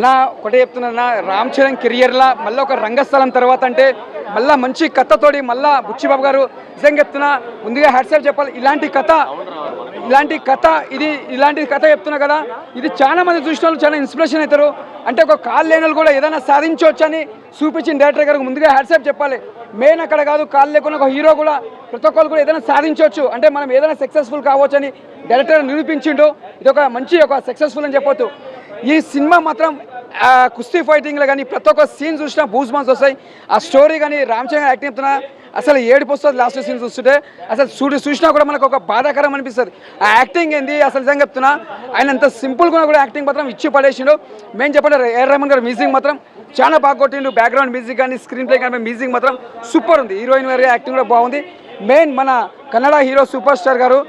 అన్న ఒకటే చెప్తున్నా, రామ్ చరణ్ కెరియర్లా మళ్ళీ ఒక రంగస్థలం తర్వాత అంటే మళ్ళీ మంచి కథతోటి మళ్ళీ బుచ్చిబాబు గారు నిజంగా చెప్తున్నా, ముందుగా హ్యాట్సాప్ చెప్పాలి. ఇలాంటి కథ ఇలాంటి కథ చెప్తున్నా కదా, ఇది చాలా మంది చూసిన వాళ్ళు చాలా ఇన్స్పిరేషన్ అవుతారు. అంటే ఒక కాళ్ళు లేని వాళ్ళు కూడా ఏదైనా సాధించవచ్చు అని చూపించిన డైరెక్టర్ గారికి ముందుగా హ్యాట్సాప్ చెప్పాలి. మెయిన్ అక్కడ కాదు, కాళ్ళు లేకుండా ఒక హీరో కూడా ప్రతి ఒక్కరు కూడా ఏదైనా సాధించవచ్చు, అంటే మనం ఏదైనా సక్సెస్ఫుల్ కావచ్చు అని డైరెక్టర్ నిరూపించిండు. ఇది ఒక మంచి సక్సెస్ఫుల్ అని చెప్పొచ్చు. ఈ సినిమా మాత్రం కుస్తీ ఫైటింగ్లో కానీ ప్రతి ఒక్క సీన్ చూసినా బూస్ బాన్స్ వస్తాయి. ఆ స్టోరీ కానీ రామ్ చరణ్ యాక్టింగ్ చెప్తున్నా అసలు ఏడుపు వస్తుంది లాస్ట్ సీన్ చూస్తుంటే. అసలు చూసినా కూడా మనకు ఒక బాధాకరం అనిపిస్తుంది. ఆ యాక్టింగ్ ఏంది అసలు నిజంగా చెప్తున్నా, ఆయన అంత సింపుల్గా కూడా యాక్టింగ్ మాత్రం ఇచ్చి పడేసిండు. మేము చెప్పండి, ఏఆర్ రెహమాన్ గారు మ్యూజిక్ మాత్రం చాలా బాగా కొట్టిండు. బ్యాక్గ్రౌండ్ మ్యూజిక్ కానీ స్క్రీన్ ప్లే కానీ మ్యూజిక్ మాత్రం సూపర్ ఉంది. హీరోయిన్ గారి యాక్టింగ్ కూడా బాగుంది. మెయిన్ మన కన్నడ హీరో సూపర్ స్టార్ గారు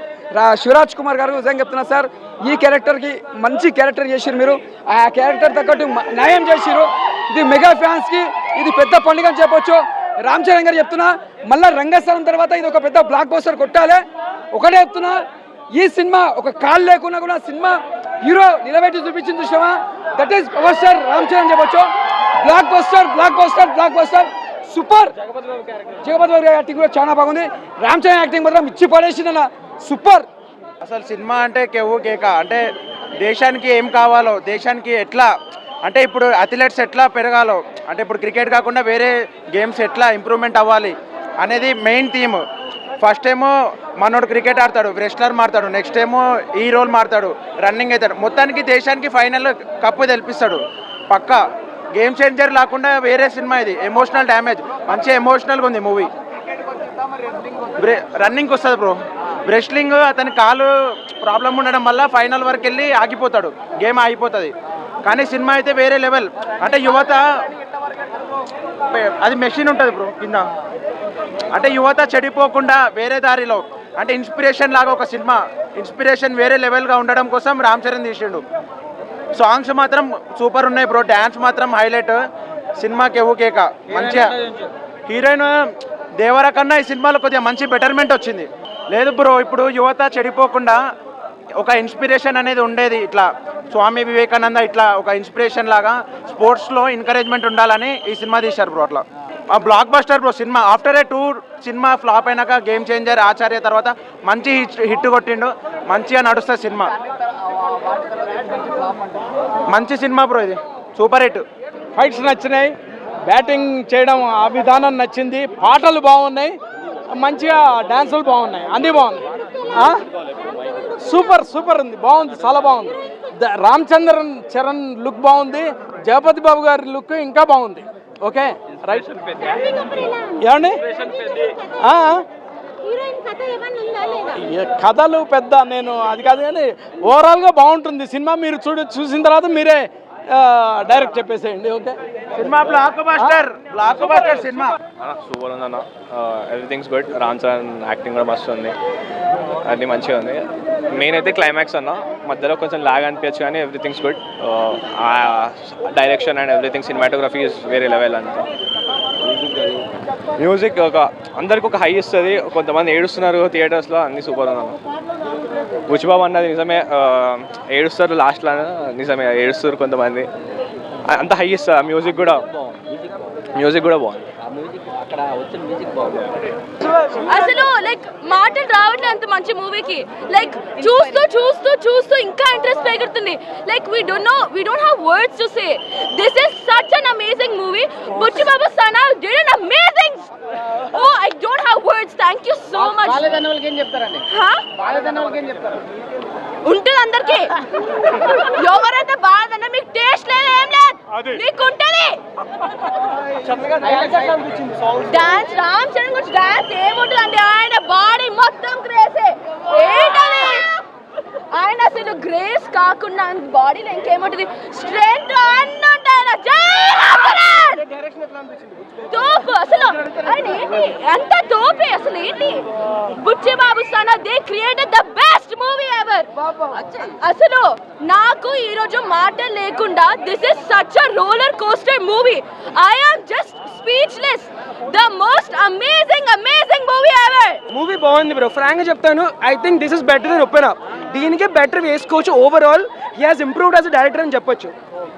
శివరాజ్ కుమార్ గారు నిజంగా చెప్తున్నా సార్, ఈ క్యారెక్టర్కి మంచి క్యారెక్టర్ చేసిరు. మీరు ఆ క్యారెక్టర్ తగ్గట్టు న్యాయం చేసిరు. ఇది మెగా ఫ్యాన్స్కి ఇది పెద్ద పండుగ అని చెప్పొచ్చు. రామ్ చరణ్ గారు చెప్తున్నా, మళ్ళీ రంగస్థలం తర్వాత ఇది ఒక పెద్ద బ్లాక్ బస్టర్ కొట్టాలి. ఒకటే చెప్తున్నా, ఈ సినిమా ఒక కాల్ లేకున్నా కూడా సినిమా హీరో నిలబెట్టి చూపించింది చూసామా, that is power star Ram Charan చెప్పొచ్చు. Blockbuster super. Jagapathi Babu గారి యాక్టింగ్ కూడా చాలా బాగుంది. రామ్ చరణ్ యాక్టింగ్ మాత్రం ఇచ్చి పడేసిందన్న సూపర్. అసలు సినిమా అంటే కేవు కేక, అంటే దేశానికి ఏం కావాలో, దేశానికి ఎట్లా అంటే ఇప్పుడు అథ్లెట్స్ ఎట్లా పెరగాలో, అంటే ఇప్పుడు క్రికెట్ కాకుండా వేరే గేమ్స్ ఎట్లా ఇంప్రూవ్మెంట్ అవ్వాలి అనేది మెయిన్ థీమ్. ఫస్ట్ ఏమో మనోడు క్రికెట్ ఆడతాడు, రెస్లర్ మారుతాడు, నెక్స్ట్ ఏమో ఈ రోల్ మారుతాడు, రన్నింగ్ అవుతాడు, మొత్తానికి దేశానికి ఫైనల్ కప్పు తెలిపిస్తాడు. పక్కా గేమ్ చేంజర్ లేకుండా వేరే సినిమా ఇది. ఎమోషనల్ డ్యామేజ్ మంచిగా ఎమోషనల్గా ఉంది మూవీ. రన్నింగ్కి వస్తుంది బ్రో, రెస్లింగ్ అతని కాలు ప్రాబ్లం ఉండడం వల్ల ఫైనల్ వరకు వెళ్ళి ఆగిపోతాడు, గేమ్ ఆగిపోతుంది. కానీ సినిమా అయితే వేరే లెవెల్. అంటే యువత అది మెషిన్ ఉంటుంది బ్రో కింద, అంటే యువత చెడిపోకుండా వేరే దారిలో, అంటే ఇన్స్పిరేషన్ లాగా ఒక సినిమా. ఇన్స్పిరేషన్ వేరే లెవెల్గా ఉండడం కోసం రామ్ చరణ్ తీసిండు. సాంగ్స్ మాత్రం సూపర్ ఉన్నాయి బ్రో, డ్యాన్స్ మాత్రం హైలైట్. సినిమా కేవు కేక. మంచిగా హీరోయిన్ దేవర కన్నా ఈ సినిమాలో కొద్దిగా మంచి బెటర్మెంట్ వచ్చింది. లేదు బ్రో, ఇప్పుడు యువత చెడిపోకుండా ఒక ఇన్స్పిరేషన్ అనేది ఉండేది. ఇట్లా స్వామి వివేకానంద ఇట్లా ఒక ఇన్స్పిరేషన్ లాగా స్పోర్ట్స్లో ఎంకరేజ్మెంట్ ఉండాలని ఈ సినిమా తీశారు బ్రో. అట్లా ఆ block buster bro cinema. After ఏ 2 సినిమా ఫ్లాప్ అయినాక గేమ్ చేంజర్, ఆచార్య తర్వాత మంచి హిట్ కొట్టిండు. మంచిగా నడుస్తుంది సినిమా. మంచి సినిమా బ్రో, ఇది సూపర్ హిట్. ఫైట్స్ నచ్చినాయి, బ్యాటింగ్ చేయడం ఆ విధానం నచ్చింది, పాటలు బాగున్నాయి, మంచిగా డ్యాన్సులు బాగున్నాయి, అన్నీ బాగున్నాయి. సూపర్ ఉంది, బాగుంది, చాలా బాగుంది. రామ్ చరణ్ లుక్ బాగుంది, జగపతి బాబు గారి లుక్ ఇంకా బాగుంది. Okay right. ఏమండి కథలు పెద్ద నేను అది కాదు, కానీ ఓవరాల్గా బాగుంటుంది సినిమా. మీరు చూసిన తర్వాత మీరే డైరెక్ట్ చెప్పేసేయండి. Okay, cinema blockbuster cinema. Super ఉంది అన్న, everything's good. Ram Charan acting కూడా మస్తు ఉంది, అన్నీ మంచిగా ఉంది. మెయిన్ అయితే క్లైమాక్స్ అన్న, మధ్యలో కొంచెం లాగ్ అనిపించచ్చు కానీ everything's good. Direction and everything, cinematography is వేరే లెవెల్ అంతా. మ్యూజిక్ అందరికి ఒక హై ఇస్తుంది. కొంతమంది ఏడుస్తున్నారు థియేటర్స్లో, అన్నీ సూపర్ ఉంది. బుచ్చిబాబు అన్నది నిజమే, ఏడుస్తారు లాస్ట్లో, నిజమే ఏడుస్తారు కొంతమంది, అంత హై ఇస్తుంది. మ్యూజిక్ కూడా బాగుంది. అసలు లైక్ మాటలు రావట్లేదు అంత మంచి మూవీకి. లైక్ చూస్తూ ఇంకా ఇంట్రెస్ట్ పెరుగుతుంది. Like we don't have words to say. This is such an amazing movie. Butchi Babu Sana did an amazing. Oh, I don't have words. Thank you so much. బాలదనవలకి ఏం చెప్తారండి? బాలదనవలకి ఏం చెప్తారు? ఉంటుంది అందరికి. ఎవరైతే బాధన్నా మీకు టేస్ట్ లేదు, ఏం లేదు, మీకు ఉంటుంది. డాన్స్ రామ్ చరణ్ గురించి డాన్స్ ఏముంటుందండి, ఆయన బాడీ మొత్తం క్రేజే. ఏంటది ఆయన అసలు గ్రేస్ కాకుండా బాడీలో ఇంకేముంటుంది, స్ట్రెంత్ అన్నీ ఉంటాయి. తోపు అసలు ఆయన ఏంటి, అంత తోపే అసలు ఏంటి. Buchi Babu Sana they created the best movie ever. అసలు నాకు ఈరోజు మాట లేకుండా, this is such a roller coaster movie. I am just speechless. The most amazing movie ever. Movie బాగుంది బ్రో, ఫ్రాంక్ గా చెప్తాను. I think this is better than open up. దీనికే better వేసుకోవచ్చు. Overall he has improved as a director అని చెప్పొచ్చు.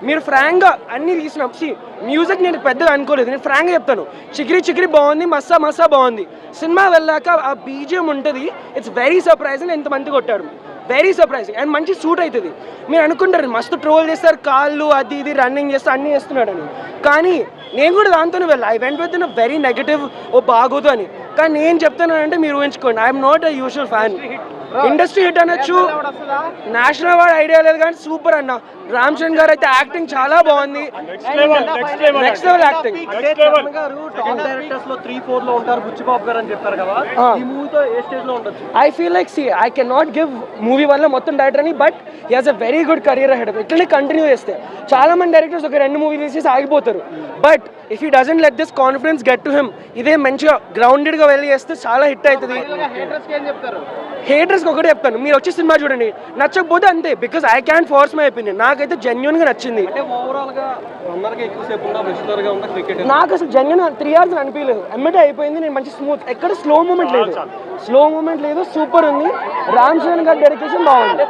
మీరు ఫ్రాంక్గా అన్ని తీసినప్పుడు మ్యూజిక్ నేను పెద్దగా అనుకోలేదు, నేను ఫ్రాంక్గా చెప్తాను. చిక్రీ చిక్రీ బాగుంది, మస్సా మస్సా బాగుంది. సినిమా వెళ్ళాక ఆ బీజిఎం ఉంటుంది, ఇట్స్ వెరీ సర్ప్రైజింగ్. ఎంతమంది కొట్టాడు, వెరీ సర్ప్రైజింగ్ అండ్ మంచి సూట్ అవుతుంది. మీరు అనుకుంటారు మస్తు ట్రోల్ చేస్తారు, కాళ్ళు అది ఇది రన్నింగ్ చేస్తే అన్నీ చేస్తున్నాడని, కానీ నేను కూడా దాంతోనే వెళ్ళా. I went with very negative ఓ బాగోదు అని. కానీ నేను చెప్తానంటే మీరు ఊహించుకోండి, I'm not a usual fan. Industry hit అనొచ్చు, నేషనల్ అవార్డ్ ఐడియా లేదు, కానీ సూపర్ అన్న. రామ్ చరణ్ గారు అయితే యాక్టింగ్ చాలా బాగుంది, next level acting. I feel like I can not give movie వల్ల మొత్తం డైరెక్టర్ అని, but he has a very good career ahead. ఇట్లనే కంటిన్యూ చేస్తే చాలా మంది డైరెక్టర్స్ ఒక 2 మూవీలు తీసేసి ఆగిపోతారు, but if he doesn't let this confidence get to him, ఇదే మంచిగా గ్రౌండెడ్గా వెళ్ళి చేస్తే చాలా హిట్ అవుతుంది. హేటర్స్కి ఒకటే చెప్తాను, మీరు వచ్చి సినిమా చూడండి, నచ్చకపోతే అంతే, because I can force my opinion. నాకైతే జెన్యున్గా నచ్చింది. నాకు అసలు జెన్యున్ 3 hours అనిపించలేదు, ఎమ్మటే అయిపోయింది. నేను మంచి స్మూత్, ఎక్కడ స్లో మూమెంట్ లేదు, సూపర్ ఉంది. రామ్ చరణ్ గారి డెడికేషన్ బాగుంది.